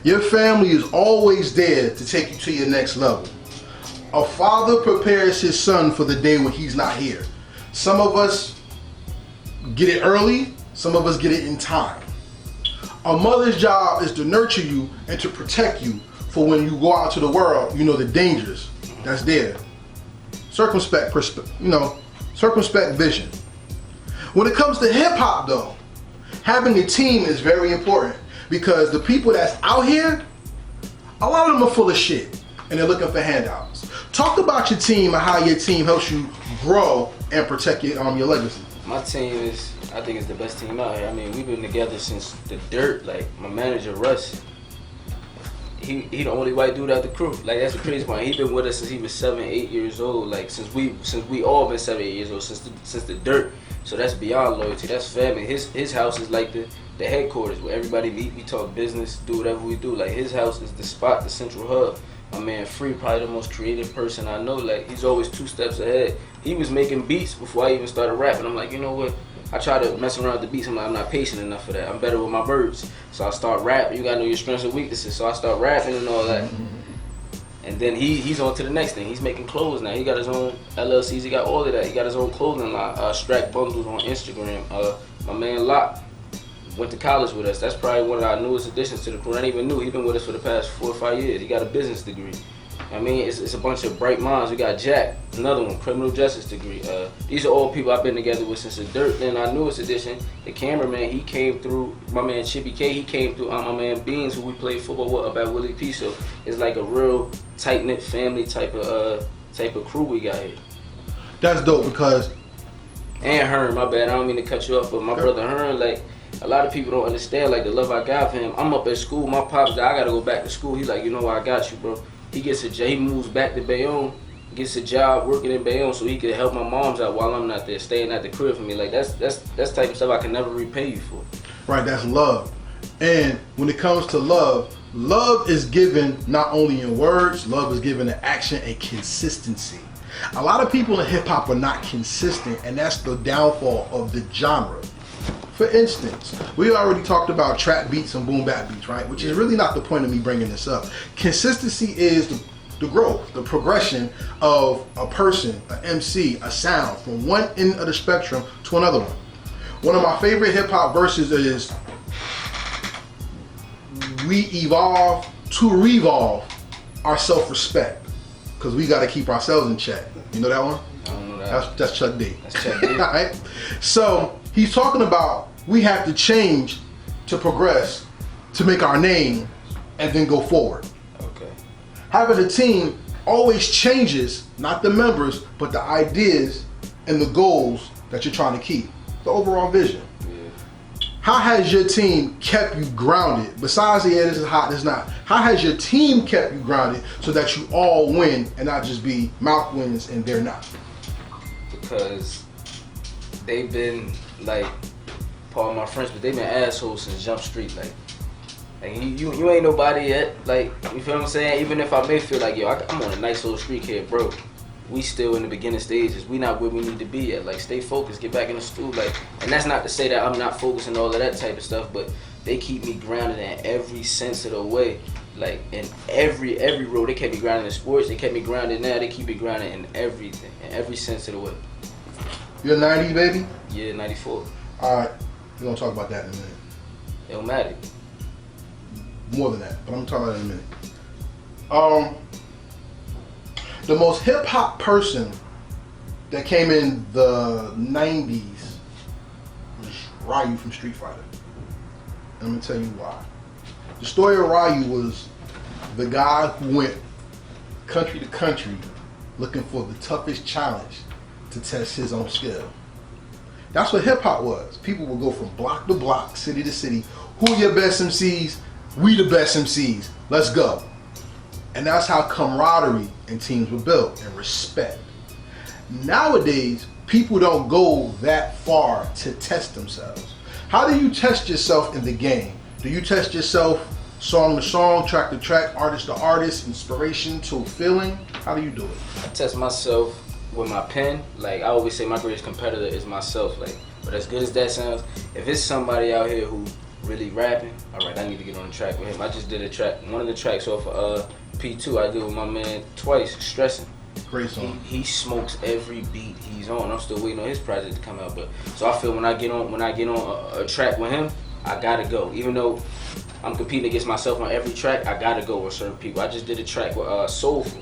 Your family is always there to take you to your next level. A father prepares his son for the day when he's not here. Some of us get it early, some of us get it in time. A mother's job is to nurture you and to protect you for when you go out to the world, you know the dangers that's there. Circumspect vision. When it comes to hip hop though, having a team is very important because the people that's out here, a lot of them are full of shit and they're looking for handouts. Talk about your team and how your team helps you grow and protect your legacy. My team is, I think, it's the best team out here. I mean, we've been together since the dirt. Like my manager Russ, he the only white dude out the crew. Like that's the crazy part. He been with us since he was 7, 8 years old. Like since we all been 7, 8 years old since the dirt. So that's beyond loyalty. That's family. His house is like the headquarters where everybody meet. We talk business, do whatever we do. Like his house is the spot, the central hub. My man Free, probably the most creative person I know. Like he's always 2 steps ahead. He was making beats before I even started rapping. I'm like, you know what? I try to mess around with the beats. I'm like, I'm not patient enough for that. I'm better with my birds. So I start rapping. You gotta know your strengths and weaknesses. So I start rapping and all that. And then he's on to the next thing. He's making clothes now. He got his own LLCs. He got all of that. He got his own clothing line. Strack Bundles on Instagram. My man Locke went to college with us. That's probably one of our newest additions to the crew. I didn't even know he's been with us for the past 4 or 5 years. He got a business degree. I mean, it's a bunch of bright minds. We got Jack, another one, criminal justice degree. These are all people I've been together with since the dirt. Then our newest addition, the cameraman, he came through. My man Chippy K, he came through. My man Beans, who we played football with up at Willie P. So it's like a real tight knit family type of crew we got here. That's dope because. And Hearn, my bad. I don't mean to cut you off, but my brother Hearn, like. A lot of people don't understand like the love I got for him. I'm up at school, my pops, I gotta go back to school. He's like, you know what, I got you, bro. He gets a job, he moves back to Bayonne, gets a job working in Bayonne so he can help my moms out while I'm not there, staying at the crib for me. Like that's type of stuff I can never repay you for. Right, that's love. And when it comes to love, love is given not only in words, love is given in action and consistency. A lot of people in hip hop are not consistent, and that's the downfall of the genre. For instance, we already talked about trap beats and boom bap beats, right? Which is really not the point of me bringing this up. Consistency is the growth, the progression of a person, an MC, a sound from one end of the spectrum to another one. One of my favorite hip hop verses is, we evolve to revolve our self-respect because we got to keep ourselves in check. You know that one? I don't know that. That's Chuck D. That's Chuck D. All right? So he's talking about we have to change to progress, to make our name, and then go forward. Okay. Having a team always changes, not the members, but the ideas and the goals that you're trying to keep. The overall vision. Yeah. How has your team kept you grounded? Besides the this is hot, this is not. How has your team kept you grounded so that you all win and not just be Malc wins and they're not? Because they've been like, part of my friends, but they've been assholes since Jump Street. Like you ain't nobody yet. Like, you feel what I'm saying? Even if I may feel like, yo, I'm on a nice little street kid, bro. We still in the beginning stages. We not where we need to be yet. Like, stay focused, get back in the stool. Like, and that's not to say that I'm not focused and all of that type of stuff, but they keep me grounded in every sense of the way. Like, in every road, they kept me grounded in sports. They kept me grounded now. They keep me grounded in everything, in every sense of the way. You're 90, baby? Yeah, 94. All right. We're going to talk about that in a minute. Illmatic. More than that, but I'm going to talk about it in a minute. The most hip-hop person that came in the 90s was Ryu from Street Fighter. I'm going to tell you why. The story of Ryu was the guy who went country to country looking for the toughest challenge to test his own skill. That's what hip hop was. People would go from block to block, city to city. Who are your best MCs? We the best MCs. Let's go. And that's how camaraderie and teams were built, and respect. Nowadays, people don't go that far to test themselves. How do you test yourself in the game? Do you test yourself song to song, track to track, artist to artist, inspiration to feeling? How do you do it? I test myself with my pen. Like, I always say my greatest competitor is myself. Like, but as good as that sounds, if it's somebody out here who really rapping, all right, I need to get on the track with him. I just did a track, one of the tracks off of P2. I did with my man Twice, Stressing. Great song. He smokes every beat he's on. I'm still waiting on his project to come out, but so I feel when I get on a track with him, I gotta go. Even though I'm competing against myself on every track, I gotta go with certain people. I just did a track with Soulful.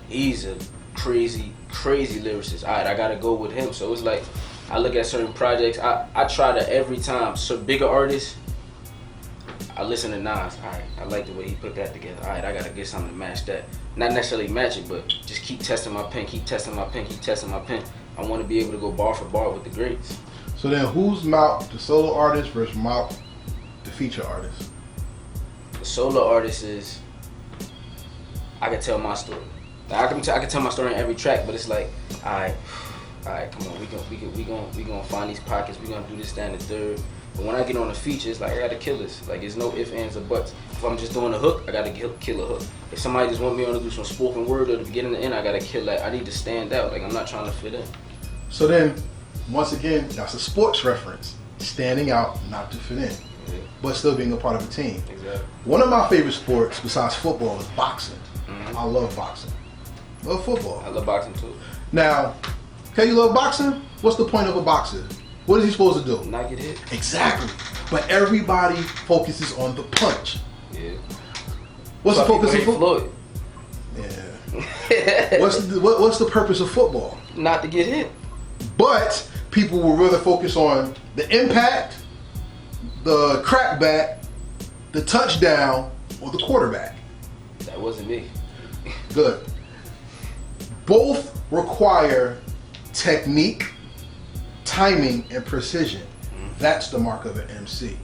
He's a crazy lyricist. All right, I gotta go with him. So it's like I look at certain projects. I try to every time. So bigger artists, I listen to Nas. All right, I like the way he put that together. All right, I gotta get something to match that. Not necessarily match it, but just keep testing my pen, keep testing my pen, keep testing my pen. I want to be able to go bar for bar with the greats. So then, who's Malc, the solo artist, versus Malc, the feature artist? The solo artist is, I can tell my story. Like, I can tell my story in every track, but it's like, all right, come on, we gonna find these pockets, we gonna do this, that, and the third. But when I get on the feature, it's like I gotta kill this. Like there's no ifs, ands, or buts. If I'm just doing a hook, I gotta kill a hook. If somebody just want me on to do some spoken word at the beginning and the end, I gotta kill that. I need to stand out. Like I'm not trying to fit in. So then, once again, that's a sports reference. Standing out, not to fit in, Yeah. but still being a part of a team. Exactly. One of my favorite sports, besides football, is boxing. Mm-hmm. I love boxing. Love football. I love boxing too. Now, okay, you love boxing? What's the point of a boxer? What is he supposed to do? Not get hit. Exactly. But everybody focuses on the punch. Yeah. What's the focus of football? Floyd. Yeah. What's the purpose of football? Not to get hit. But people will rather focus on the impact, the crackback, the touchdown, or the quarterback. That wasn't me. Good. Both require technique, timing, and precision. That's the mark of an MC.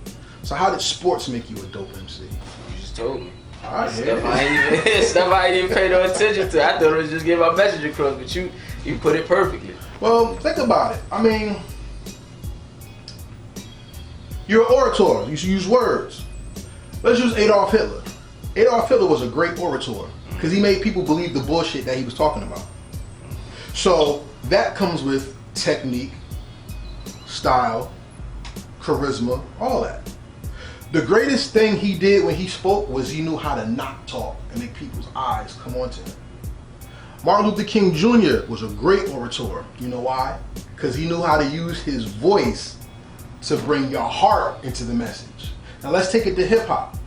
So how did sports make you a dope MC? You just told me. All right, Stuff I ain't even pay no attention to. I thought it was just get my message across, but you put it perfectly. Well, think about it. I mean, you're an orator. You should use words. Let's use Adolf Hitler. Adolf Hitler was a great orator because he made people believe the bullshit that he was talking about. So that comes with technique, style, charisma, all that. The greatest thing he did when he spoke was he knew how to not talk and make people's eyes come onto him. Martin Luther King Jr. was a great orator. You know why? Because he knew how to use his voice to bring your heart into the message. Now let's take it to hip hop.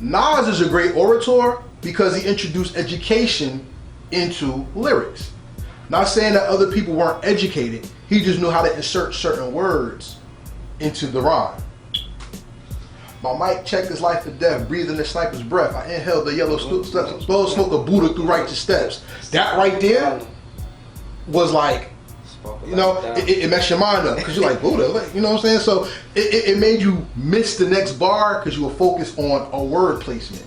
Nas is a great orator because he introduced education into lyrics. Not saying that other people weren't educated, he just knew how to insert certain words into the rhyme. My mic checked his life or death, breathing the sniper's breath. I inhaled the yellow smoke of Buddha through righteous steps. That right there was like, you know, it messed your mind up because you're like, Buddha, like, you know what I'm saying? So it made you miss the next bar because you were focused on a word placement.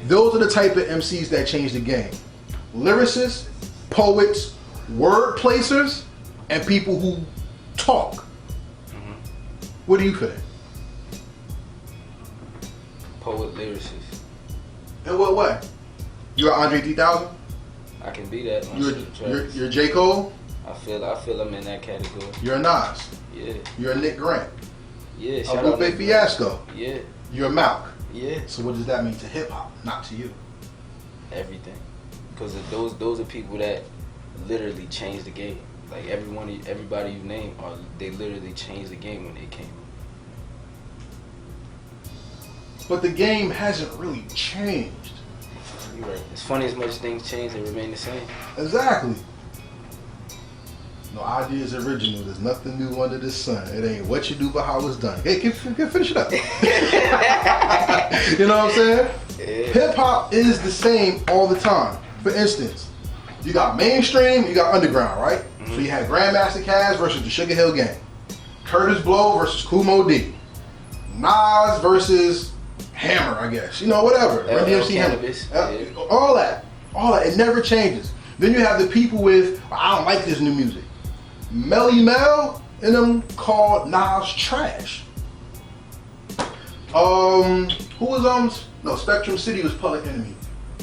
Those are the type of MCs that change the game. Lyricists, poets, word placers, and people who talk. What do you fit in? Poet, lyricist. In what way? You're Andre 3000? I can be that. You're J. Cole? I feel I'm in that category. You're a Nas? Yeah. You're a Nick Grant? Yeah. A Lupe Fiasco? Yeah. You're a Malc? Yeah. So what does that mean to hip hop, not to you? Everything. Because those are people that literally changed the game. Like everybody you name, they literally changed the game when they came. But the game hasn't really changed. You're right. It's funny as much things change, they remain the same. Exactly. No idea is original. There's nothing new under the sun. It ain't what you do, but how it's done. Hey, finish it up. You know what I'm saying? Yeah. Hip hop is the same all the time. For instance, you got mainstream, you got underground, right? Mm-hmm. So you had Grandmaster Caz versus the Sugar Hill Gang, Curtis Blow versus Kool Moe Dee, Nas versus Hammer, I guess. You know, whatever. Run DMC Hammer. Yeah. All that. It never changes. Then you have the people with, I don't like this new music. Melly Mel and them called Nas trash. Who was no, Spectrum City was Public Enemy.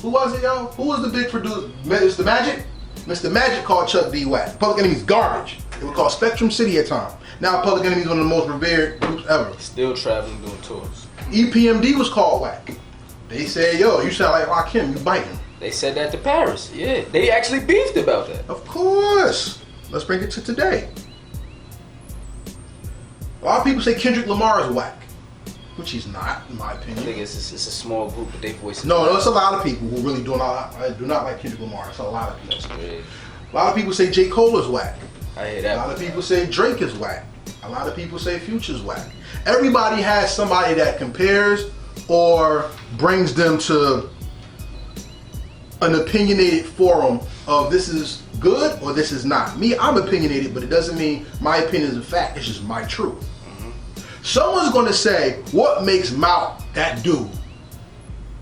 Who was it, yo? Who was the big producer? Mr. Magic? Mr. Magic called Chuck D whack. Public Enemy's garbage. It was called Spectrum City at the time. Now Public Enemy is one of the most revered groups ever. Still traveling, doing tours. EPMD was called whack. They said, yo, you sound like Rakim, you biting. They said that to Paris. Yeah, they actually beefed about that. Of course. Let's bring it to today. A lot of people say Kendrick Lamar is whack, which he's not, in my opinion. I think it's a small group, but they voice. No, it's a lot of people who really do not like Kendrick Lamar. It's a lot of people. That's great. A lot of people say J. Cole is whack. I hear that. A lot of people say Drake is whack. A lot of people say Future's whack. Everybody has somebody that compares or brings them to an opinionated forum of this is good or this is not. Me, I'm opinionated, but it doesn't mean my opinion is a fact. It's just my truth. Mm-hmm. Someone's going to say, what makes Malc that dude?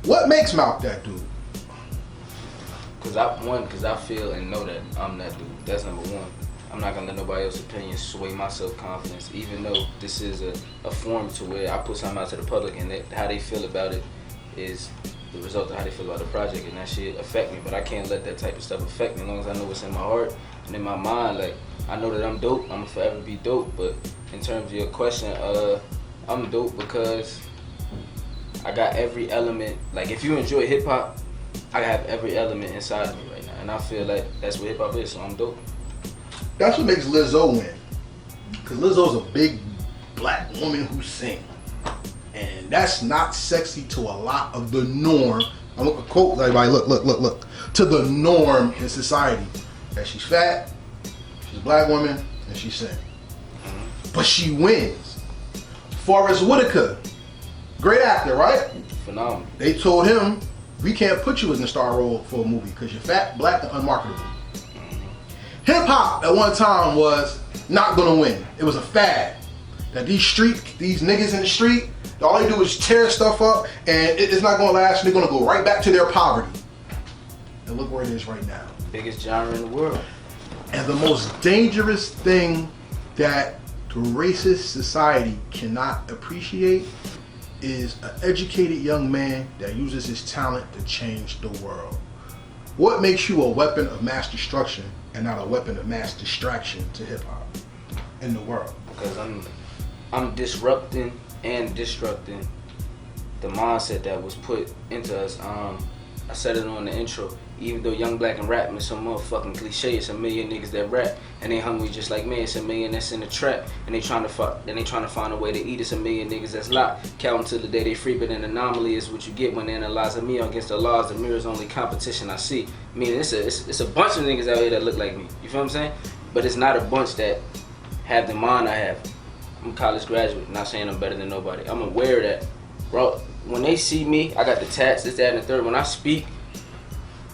What makes Malc that dude? Because I feel and know that I'm that dude. That's number one. I'm not gonna let nobody else's opinion sway my self-confidence, even though this is a forum to where I put something out to the public and how they feel about it is the result of how they feel about the project, and that shit affect me. But I can't let that type of stuff affect me as long as I know what's in my heart and in my mind. Like, I know that I'm dope, I'm gonna forever be dope, but in terms of your question, I'm dope because I got every element. Like, if you enjoy hip-hop, I have every element inside of me right now, and I feel like that's what hip-hop is, so I'm dope. That's what makes Lizzo win. Because Lizzo's a big black woman who sings. And that's not sexy to a lot of the norm. I'm going to quote everybody, look. To the norm in society. That she's fat, she's a black woman, and she sings. But she wins. Forrest Whitaker, great actor, right? Phenomenal. They told him, we can't put you in the star role for a movie because you're fat, black, and unmarketable. Hip hop at one time was not gonna win. It was a fad. That these niggas in the street, all they do is tear stuff up and it's not gonna last. They're gonna go right back to their poverty. And look where it is right now. Biggest genre in the world. And the most dangerous thing that the racist society cannot appreciate is an educated young man that uses his talent to change the world. What makes you a weapon of mass destruction and not a weapon of mass distraction to hip hop in the world? Because I'm disrupting and destructing the mindset that was put into us. I said it on the intro. Even though Young Black and rap is some motherfucking cliche, it's a million niggas that rap and they hungry just like me. It's a million that's in the trap and they trying to find a way to eat. It's a million niggas that's locked. Count until the day they free, but an anomaly is what you get when they analyze me against the laws. The mirror's only competition I see. Meaning it's a bunch of niggas out here that look like me. You feel what I'm saying? But it's not a bunch that have the mind I have. I'm a college graduate. Not saying I'm better than nobody. I'm aware that, bro. When they see me, I got the tats, this, that, and the third. When I speak,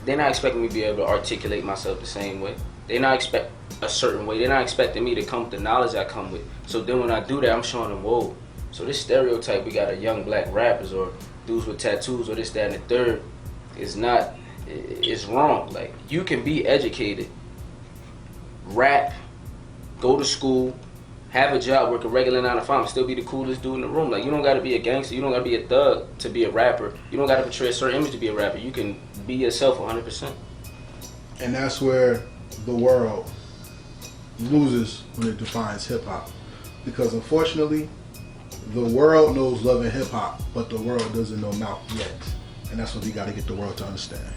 they're not expecting me to be able to articulate myself the same way. They're not expect a certain way. They're not expecting me to come with the knowledge I come with. So then when I do that, I'm showing them, whoa. So this stereotype we got of young black rappers or dudes with tattoos or this, that, and the third is not, it's wrong. Like, you can be educated, rap, go to school, have a job, work a regular 9 to 5, and still be the coolest dude in the room. Like, you don't gotta be a gangster, you don't gotta be a thug to be a rapper. You don't gotta portray a certain image to be a rapper. You can be yourself 100%. And that's where the world loses when it defines hip hop. Because unfortunately, the world knows love and hip hop, but the world doesn't know Malc yet. And that's what we gotta get the world to understand.